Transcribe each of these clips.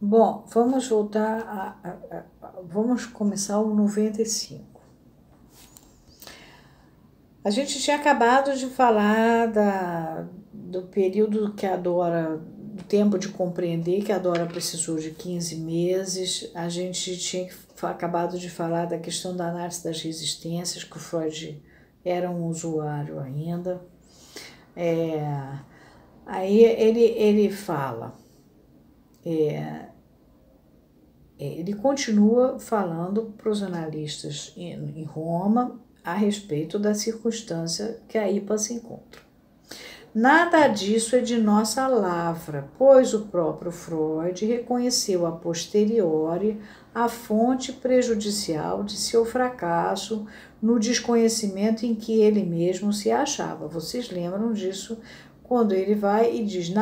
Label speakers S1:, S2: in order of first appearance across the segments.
S1: Bom, vamos voltar vamos começar o 95. A gente tinha acabado de falar do período que a Dora, do tempo de compreender que a Dora precisou de 15 meses. A gente tinha acabado de falar da questão da análise das resistências, que o Freud era um usuário ainda. Aí ele fala, ele continua falando para os analistas em Roma a respeito da circunstância que a IPA se encontra. Nada disso é de nossa lavra, pois o próprio Freud reconheceu a posteriori a fonte prejudicial de seu fracasso no desconhecimento em que ele mesmo se achava. Vocês lembram disso quando ele vai e diz,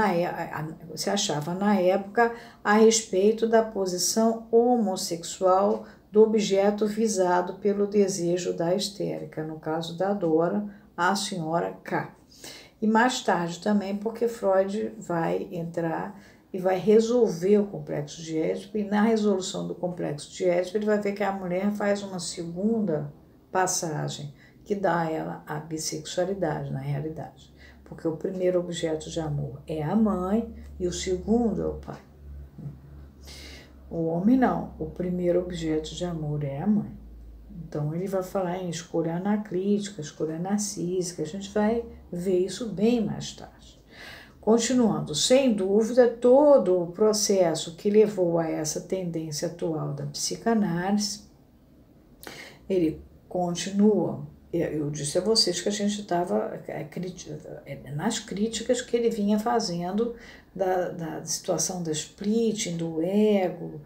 S1: se achava na época a respeito da posição homossexual do objeto visado pelo desejo da histérica, no caso da Dora, a senhora K. E mais tarde também, porque Freud vai entrar e vai resolver o complexo de Édipo, e na resolução do complexo de Édipo ele vai ver que a mulher faz uma segunda passagem que dá a ela a bissexualidade na realidade. Porque o primeiro objeto de amor é a mãe e o segundo é o pai. O homem não, o primeiro objeto de amor é a mãe. Então ele vai falar em escolha anaclítica, escolha narcísica, a gente vai ver isso bem mais tarde. Continuando, sem dúvida, todo o processo que levou a essa tendência atual da psicanálise, ele continua. Eu disse a vocês que a gente estava nas críticas que ele vinha fazendo da situação da splitting, do ego,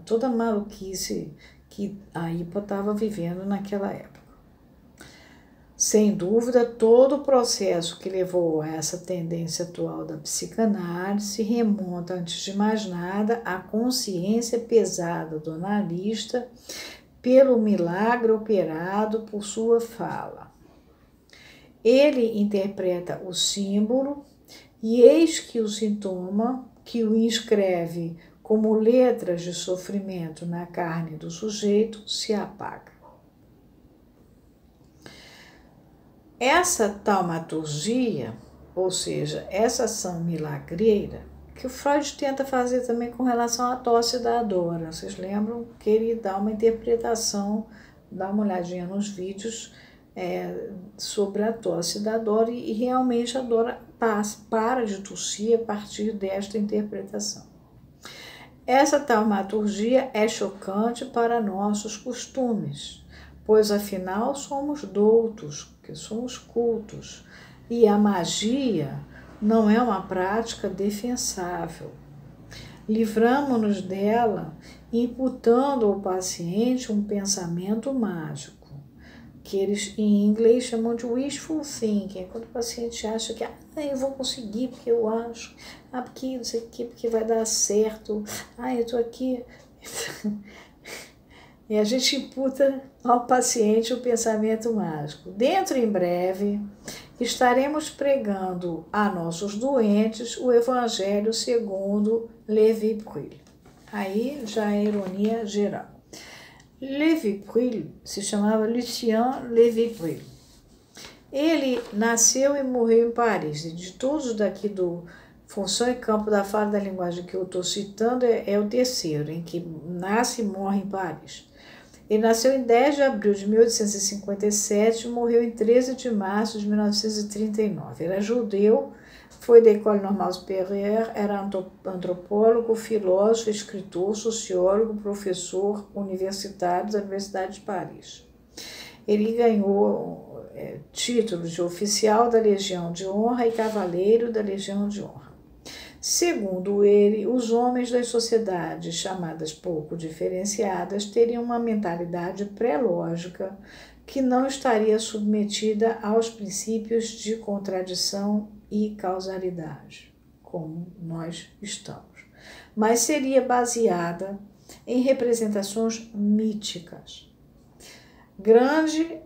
S1: toda a maluquice que a IPA estava vivendo naquela época. Sem dúvida, todo o processo que levou a essa tendência atual da psicanálise remonta, antes de mais nada, à consciência pesada do analista pelo milagre operado por sua fala. Ele interpreta o símbolo e eis que o sintoma, que o inscreve como letras de sofrimento na carne do sujeito, se apaga. Essa taumaturgia, ou seja, essa ação milagreira, que o Freud tenta fazer também com relação à tosse da Dora. Vocês lembram que ele dá uma interpretação, dá uma olhadinha nos vídeos sobre a tosse da Dora e realmente a Dora para de tossir a partir desta interpretação. Essa taumaturgia é chocante para nossos costumes, pois afinal somos doutos, que somos cultos, e a magia não é uma prática defensável. Livramo-nos dela imputando ao paciente um pensamento mágico, que eles em inglês chamam de wishful thinking, quando o paciente acha que eu vou conseguir porque eu acho, porque não sei o que, porque vai dar certo, eu tô aqui. E a gente imputa ao paciente o pensamento mágico. Dentro em breve, estaremos pregando a nossos doentes o Evangelho segundo Lévi-Brühl. Aí já é ironia geral. Lévi-Brühl se chamava Lucien Lévi-Brühl. Ele nasceu e morreu em Paris. E de todos daqui do Função e Campo da Fala da Linguagem que eu estou citando, é o terceiro, em que nasce e morre em Paris. Ele nasceu em 10 de abril de 1857 e morreu em 13 de março de 1939. Era judeu, foi da École Normale Supérieure, era antropólogo, filósofo, escritor, sociólogo, professor universitário da Universidade de Paris. Ele ganhou títulos de oficial da Legião de Honra e cavaleiro da Legião de Honra. Segundo ele, os homens das sociedades chamadas pouco diferenciadas teriam uma mentalidade pré-lógica que não estaria submetida aos princípios de contradição e causalidade, como nós estamos, mas seria baseada em representações míticas. Grande,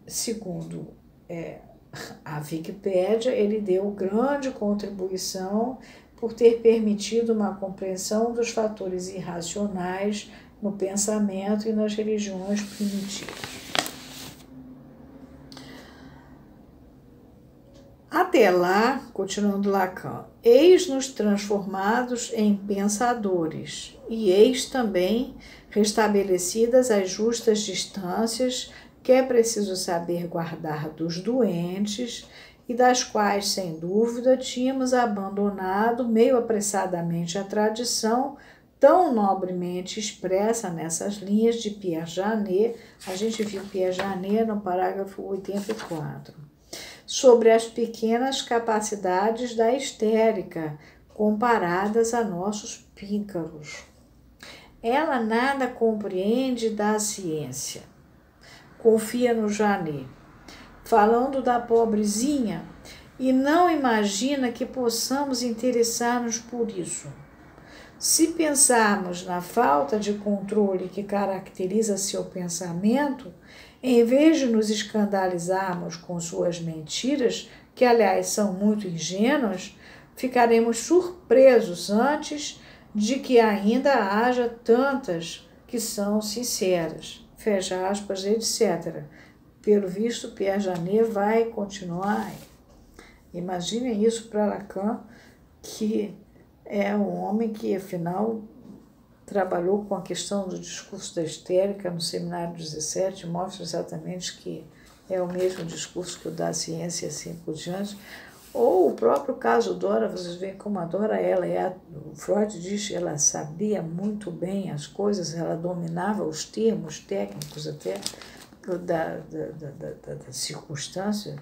S1: segundo a Wikipédia, ele deu grande contribuição por ter permitido uma compreensão dos fatores irracionais no pensamento e nas religiões primitivas. Até lá, continuando Lacan, eis-nos transformados em pensadores, e eis também restabelecidas as justas distâncias que é preciso saber guardar dos doentes e das quais, sem dúvida, tínhamos abandonado meio apressadamente a tradição tão nobremente expressa nessas linhas de Pierre Janet. A gente viu Pierre Janet no parágrafo 84. Sobre as pequenas capacidades da histérica, comparadas a nossos píncaros. Ela nada compreende da ciência. Confia no Janet, falando da pobrezinha, e não imagina que possamos interessar-nos por isso. Se pensarmos na falta de controle que caracteriza seu pensamento, em vez de nos escandalizarmos com suas mentiras, que aliás são muito ingênuas, ficaremos surpresos antes de que ainda haja tantas que são sinceras. Fecha aspas, etc. Pelo visto, Pierre Janet vai continuar. Imaginem isso para Lacan, que é um homem que, afinal, trabalhou com a questão do discurso da histérica no seminário 17, mostra exatamente que é o mesmo discurso que o da ciência e assim por diante. Ou o próprio caso Dora, vocês veem como a Dora, o Freud diz que ela sabia muito bem as coisas, ela dominava os termos técnicos até da circunstância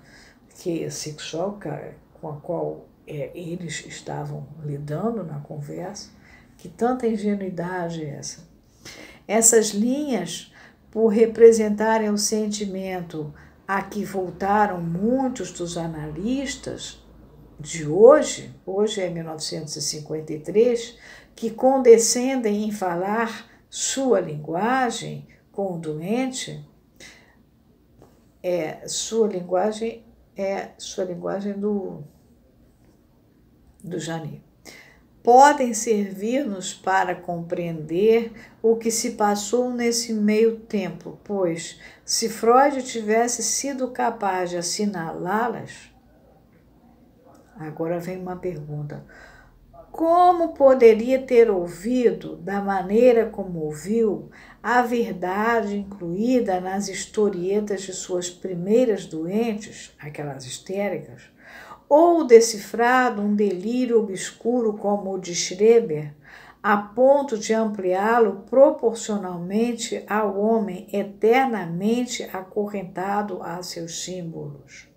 S1: sexual com a qual eles estavam lidando na conversa. Que tanta ingenuidade é essa? Essas linhas, por representarem o sentimento a que voltaram muitos dos analistas de hoje é 1953, que condescendem em falar sua linguagem com o doente, sua linguagem do Janet. Podem servir-nos para compreender o que se passou nesse meio tempo, pois, se Freud tivesse sido capaz de assinalá-las, agora vem uma pergunta, como poderia ter ouvido, da maneira como ouviu, a verdade incluída nas historietas de suas primeiras doentes, aquelas histéricas, ou decifrado um delírio obscuro como o de Schreber, a ponto de ampliá-lo proporcionalmente ao homem eternamente acorrentado a seus símbolos?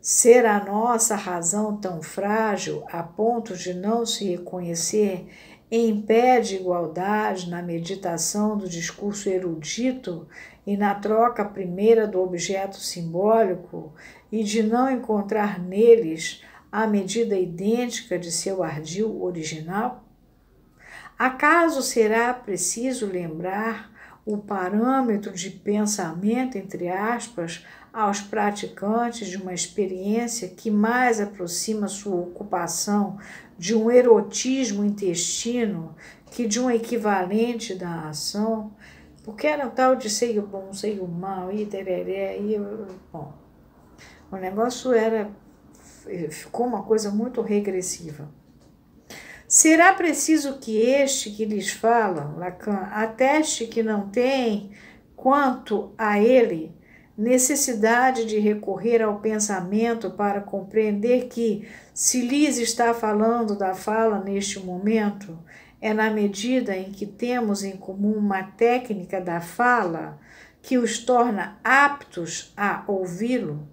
S1: Ser a nossa razão tão frágil a ponto de não se reconhecer em pé de igualdade na meditação do discurso erudito e na troca primeira do objeto simbólico e de não encontrar neles a medida idêntica de seu ardil original? Acaso será preciso lembrar o parâmetro de pensamento, entre aspas, aos praticantes de uma experiência que mais aproxima sua ocupação de um erotismo intestino que de um equivalente da ação? Porque era o tal de seio bom, seio mal, e tereré, e bom. O negócio ficou uma coisa muito regressiva. Será preciso que este que lhes fala, Lacan, ateste que não tem, quanto a ele, necessidade de recorrer ao pensamento para compreender que, se lhes está falando da fala neste momento, é na medida em que temos em comum uma técnica da fala que os torna aptos a ouvi-lo,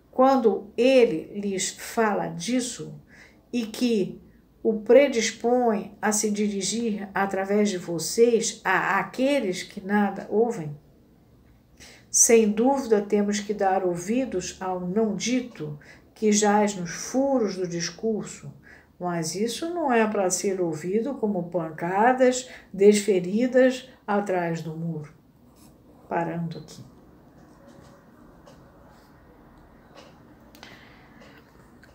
S1: quando ele lhes fala disso, e que o predispõe a se dirigir através de vocês a aqueles que nada ouvem? Sem dúvida temos que dar ouvidos ao não dito que jaz nos furos do discurso, mas isso não é para ser ouvido como pancadas desferidas atrás do muro. Parando aqui.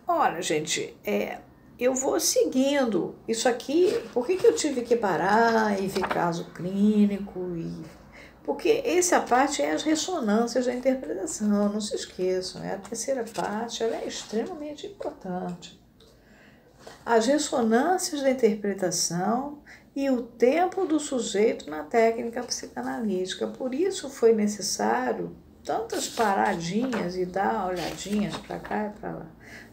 S1: Olha, gente, eu vou seguindo. Isso aqui, por que eu tive que parar e ver caso clínico? Porque essa parte é as ressonâncias da interpretação, não se esqueçam, é a terceira parte, ela é extremamente importante. As ressonâncias da interpretação e o tempo do sujeito na técnica psicanalítica. Por isso foi necessário tantas paradinhas e dar olhadinhas para cá e para lá.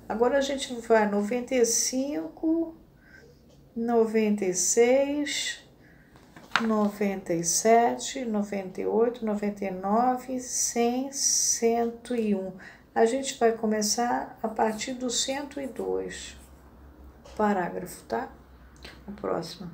S1: Agora a gente vai 95, 96, 97, 98, 99, 100, 101. A gente vai começar a partir do 102. Parágrafo, tá? O próximo.